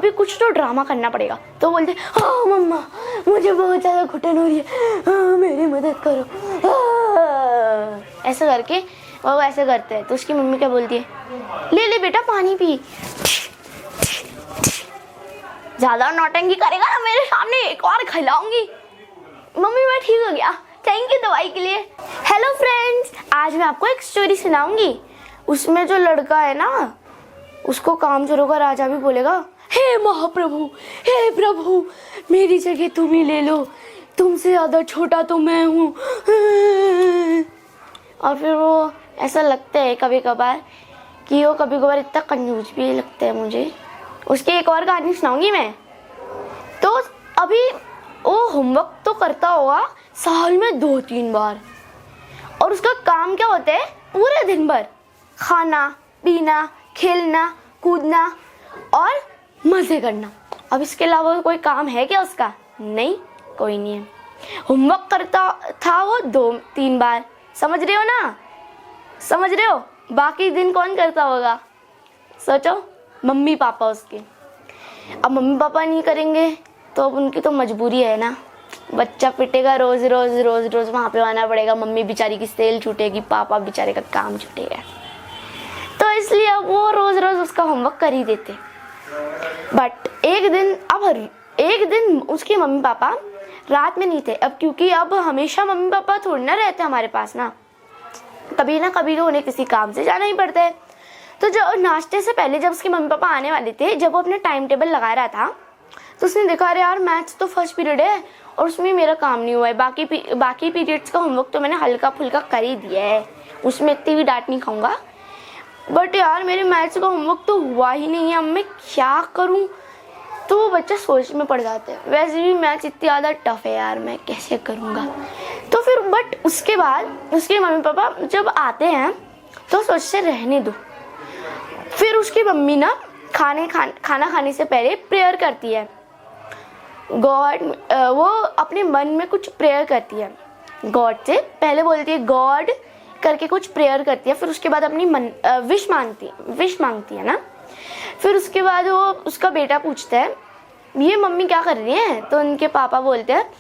अभी कुछ तो ड्रामा करना पड़ेगा। तो बोलते हाँ मम्मा मुझे बहुत ज़्यादा घुटन हो रही है, हाँ मेरी मदद करो, ऐसा करके वो ऐसे करते हैं। तो उसकी मम्मी क्या बोलती है, ले ले बेटा पानी पी। ज़्यादा नौटंकी करेगा ना मेरे सामने एक और खिलाऊंगी। मम्मी मैं ठीक हो गया, थैंक यू दवाई के लिए। हेलो फ्रेंड्स, आज मैं आपको एक स्टोरी सुनाऊंगी। उसमें जो लड़का है ना, उसको कामचोरों का राजा भी बोलेगा, हे महाप्रभु, हे प्रभु मेरी जगह तुम ही ले लो, तुमसे ज़्यादा छोटा तो मैं हूँ। और फिर वो ऐसा लगता है कभी कभार कि वो कभी कभार इतना कंजूस भी लगता है मुझे। उसकी एक और कहानी सुनाऊंगी मैं। तो अभी वो होमवर्क तो करता होगा साल में 2-3 बार, और उसका काम क्या होता है पूरे दिन भर, खाना पीना खेलना कूदना और मज़े करना। अब इसके अलावा कोई काम है क्या उसका? नहीं, कोई नहीं है। होमवर्क करता था वो 2-3 बार, समझ रहे हो ना, समझ रहे हो? बाकी दिन कौन करता होगा? सोचो, मम्मी पापा उसके। अब मम्मी पापा नहीं करेंगे तो अब उनकी तो मजबूरी है ना, बच्चा पिटेगा रोज रोज रोज रोज, वहाँ पे आना पड़ेगा। मम्मी बेचारी की सेल छूटेगी, पापा बेचारे का काम छूटेगा। तो इसलिए अब वो रोज रोज उसका होमवर्क कर ही देते। बट एक दिन उसके मम्मी पापा रात में नहीं थे। अब क्योंकि अब हमेशा मम्मी पापा थोड़ी ना रहते हमारे पास ना कभी तो उन्हें किसी काम से जाना ही पड़ता है। तो जो नाश्ते से पहले जब उसके मम्मी पापा आने वाले थे, जब वो अपना टाइम टेबल लगा रहा था, तो उसने देखा अरे यार मैथ्स तो फर्स्ट पीरियड है और उसमें मेरा काम नहीं हुआ है। बाकी पीरियड्स का होमवर्क तो मैंने हल्का फुल्का कर ही दिया है, उसमें इतनी भी डांट नहीं खाऊंगा। बट यार मेरे मैथ्स का होमवर्क तो हुआ ही नहीं है, अब मैं क्या करूं? तो वो बच्चा सोच में पड़ जाता है, वैसे भी मैथ्स इतनी ज़्यादा टफ है यार, मैं कैसे करूंगा? तो फिर बट उसके बाद उसके मम्मी पापा जब आते हैं तो सोचते रहने दो। फिर उसकी मम्मी ना खाना खाने से पहले प्रेयर करती है गॉड, वो अपने मन में कुछ प्रेयर करती है गॉड से। पहले बोलती है गॉड करके कुछ प्रेयर करती है, फिर उसके बाद अपनी विश मांगती है ना। फिर उसके बाद वो उसका बेटा पूछता है ये मम्मी क्या कर रही है? तो उनके पापा बोलते हैं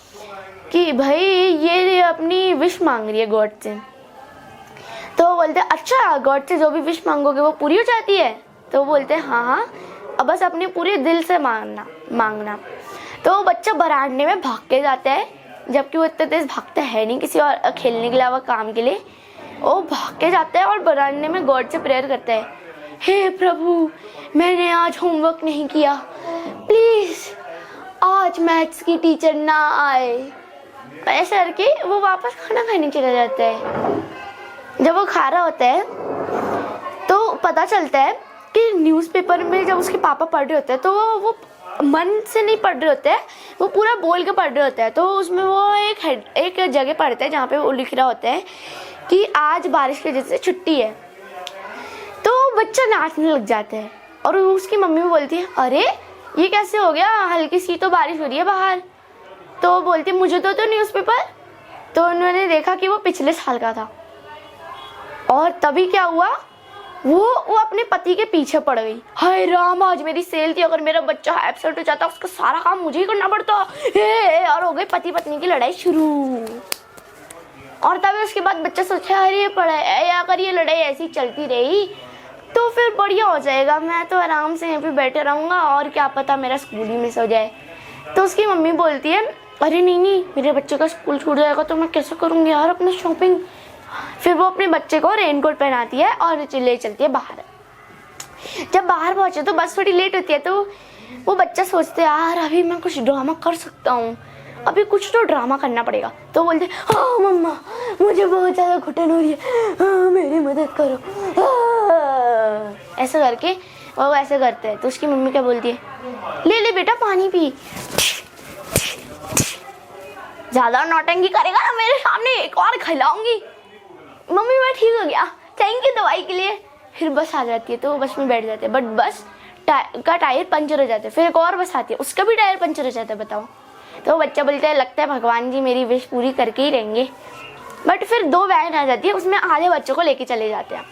कि भाई ये अपनी विश मांग रही है गॉड से। तो वो बोलते हैं अच्छा, गॉड से जो भी विश मांगोगे वो पूरी हो जाती है? तो वो बोलते हैं हाँ, अब बस अपने पूरे दिल से मांगना। तो बच्चा बरामदे में भाग के जाता है, जबकि वो इतने तेज भागता है नहीं किसी और खेलने के अलावा काम के लिए। वो भाग के जाता है और बरामदे में गॉड से प्रेयर करता है, हे प्रभु मैंने आज होमवर्क नहीं किया, प्लीज आज मैथ्स की टीचर ना आए। ऐसा करके वो वापस खाना खाने चला जाता है। जब वो खा रहा होता है तो पता चलता है कि न्यूज़पेपर में जब उसके पापा पढ़ रहे होते हैं तो वो मन से नहीं पढ़ रहे होते हैं, वो पूरा बोल के पढ़ रहे होते हैं। तो उसमें वो एक जगह पढ़ते हैं जहाँ पे वो लिख रहा होता है कि आज बारिश की वजह से छुट्टी है। तो बच्चा नाचने लग जाता है और उसकी मम्मी बोलती है अरे ये कैसे हो गया, हल्की सी तो बारिश हो रही है बाहर। तो वो बोलती है मुझे तो न्यूज़पेपर। तो उन्होंने देखा कि वो पिछले साल का था, और तभी क्या हुआ, वो अपने पति के पीछे पड़ गई। हाय राम, आज मेरी सेल थी, अगर मेरा बच्चा एब्सेंट हो जाता उसका सारा काम मुझे ही करना पड़ता। और हो गई पति पत्नी की लड़ाई शुरू। और तभी उसके बाद बच्चा सोचा अरे पढ़ाई, अगर ये लड़ाई ऐसी चलती रही तो फिर बढ़िया हो जाएगा, मैं तो आराम से यहीं पे बैठे रहूँगा और क्या पता मेरा स्कूल ही मिस हो जाए। तो उसकी मम्मी बोलती है अरे नहीं, मेरे बच्चे का स्कूल छूट जाएगा तो मैं कैसे करूँगी यार अपना शॉपिंग। फिर वो अपने बच्चे को रेनकोट पहनाती है और ले चलती है बाहर। जब बाहर पहुंचे तो बस थोड़ी लेट होती है, तो वो बच्चा सोचते है यार अभी मैं कुछ ड्रामा कर सकता हूँ, अभी कुछ तो ड्रामा करना पड़ेगा। तो बोलते हाँ मम्मा मुझे बहुत ज़्यादा घुटन हो रही है, हाँ मेरी मदद करो, ऐसा करके वो ऐसे करते हैं। तो उसकी मम्मी क्या बोलती है, ले ले बेटा पानी पी। ज़्यादा नौटंकी करेगा ना मेरे सामने एक और खिलाऊंगी। मम्मी मैं ठीक हो गया, थैंक यू दवाई के लिए। फिर बस आ जाती है तो वो बस में बैठ जाते हैं, बट बस का टायर पंचर हो जाता है। फिर एक और बस आती है, उसका भी टायर पंचर हो जाता है, बताओ। तो बच्चा बोलता है लगता है भगवान जी मेरी विश पूरी करके ही रहेंगे। बट फिर 2 वैन आ जाती है, उसमें आधे बच्चों को लेके चले जाते हैं।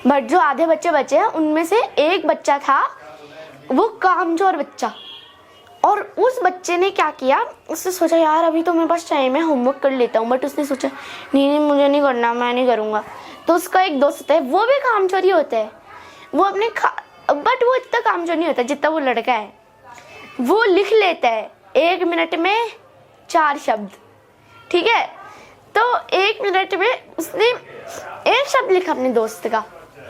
बट जो आधे बच्चे बचे हैं उनमें से एक बच्चा था वो कामचोर बच्चा। और उस बच्चे ने क्या किया, उसने सोचा यार अभी तो मेरे पास टाइम है, होमवर्क कर लेता हूँ। बट उसने सोचा नहीं मुझे नहीं करना, मैं नहीं करूँगा। तो उसका एक दोस्त होता है, वो भी कामचोर ही होता है। वो अपने बट वो इतना कामचोर नहीं होता जितना वो लड़का है। वो लिख लेता है 1 मिनट में 4 शब्द, ठीक है। तो 1 मिनट में उसने 1 शब्द लिखा अपने दोस्त का,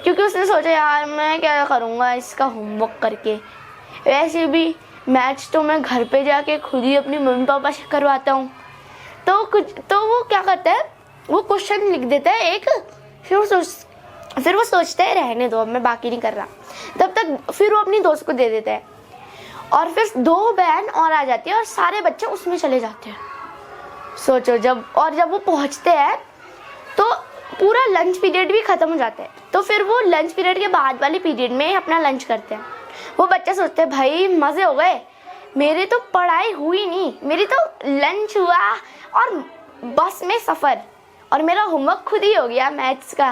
क्योंकि उसने सोचा यार मैं क्या करूँगा इसका होमवर्क करके, वैसे भी मैथ्स तो मैं घर पे जाके खुद ही अपनी मम्मी पापा से करवाता हूँ। तो वो क्या करता है, वो क्वेश्चन लिख देता है एक, फिर वो सोचता है रहने दो अब मैं बाकी नहीं कर रहा। तब तक फिर वो अपनी दोस्त को दे देता है, और फिर 2 बहन और आ जाती है और सारे बच्चे उसमें चले जाते हैं। सोचो जब वो पहुंचते हैं तो पूरा लंच पीरियड भी खत्म हो जाता है। तो फिर वो लंच पीरियड के बाद वाले पीरियड में अपना लंच करते हैं। वो बच्चे सोचते हैं भाई मजे हो गए, मेरी तो पढ़ाई हुई नहीं, मेरी तो लंच हुआ और बस में सफर, और मेरा होमवर्क खुद ही हो गया मैथ्स का।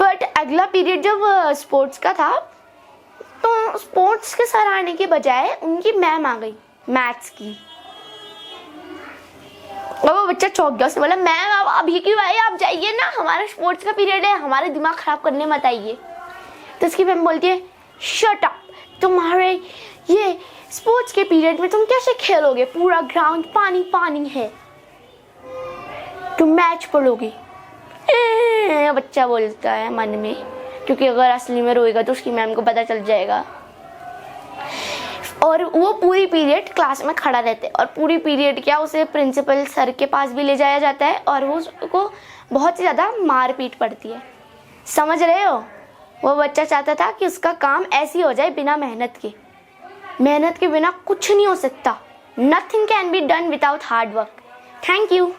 बट अगला पीरियड जब स्पोर्ट्स का था, तो स्पोर्ट्स के सर आने के बजाय उनकी मैम आ गई मैथ्स की। और वो बच्चा चौंक गया, उसने बोला मैम अभी क्यों आए, आप जाइए ना, हमारा स्पोर्ट्स का पीरियड है, हमारे दिमाग खराब करने मत आइए। तो उसकी मैम बोलती है शट अप, तुम्हारे ये स्पोर्ट्स के पीरियड में तुम कैसे खेलोगे, पूरा ग्राउंड पानी पानी है, तुम मैच पढ़ोगे। बच्चा बोलता है मन में, क्योंकि अगर असली में रोएगा तो उसकी मैम को पता चल जाएगा। और वो पूरी पीरियड क्लास में खड़ा रहता है, और पूरी पीरियड क्या उसे प्रिंसिपल सर के पास भी ले जाया जाता है, और वो उसको बहुत ही ज़्यादा मार पीट पड़ती है। समझ रहे हो, वो बच्चा चाहता था कि उसका काम ऐसी हो जाए बिना मेहनत के। मेहनत के बिना कुछ नहीं हो सकता। Nothing can be done without hard work. Thank you.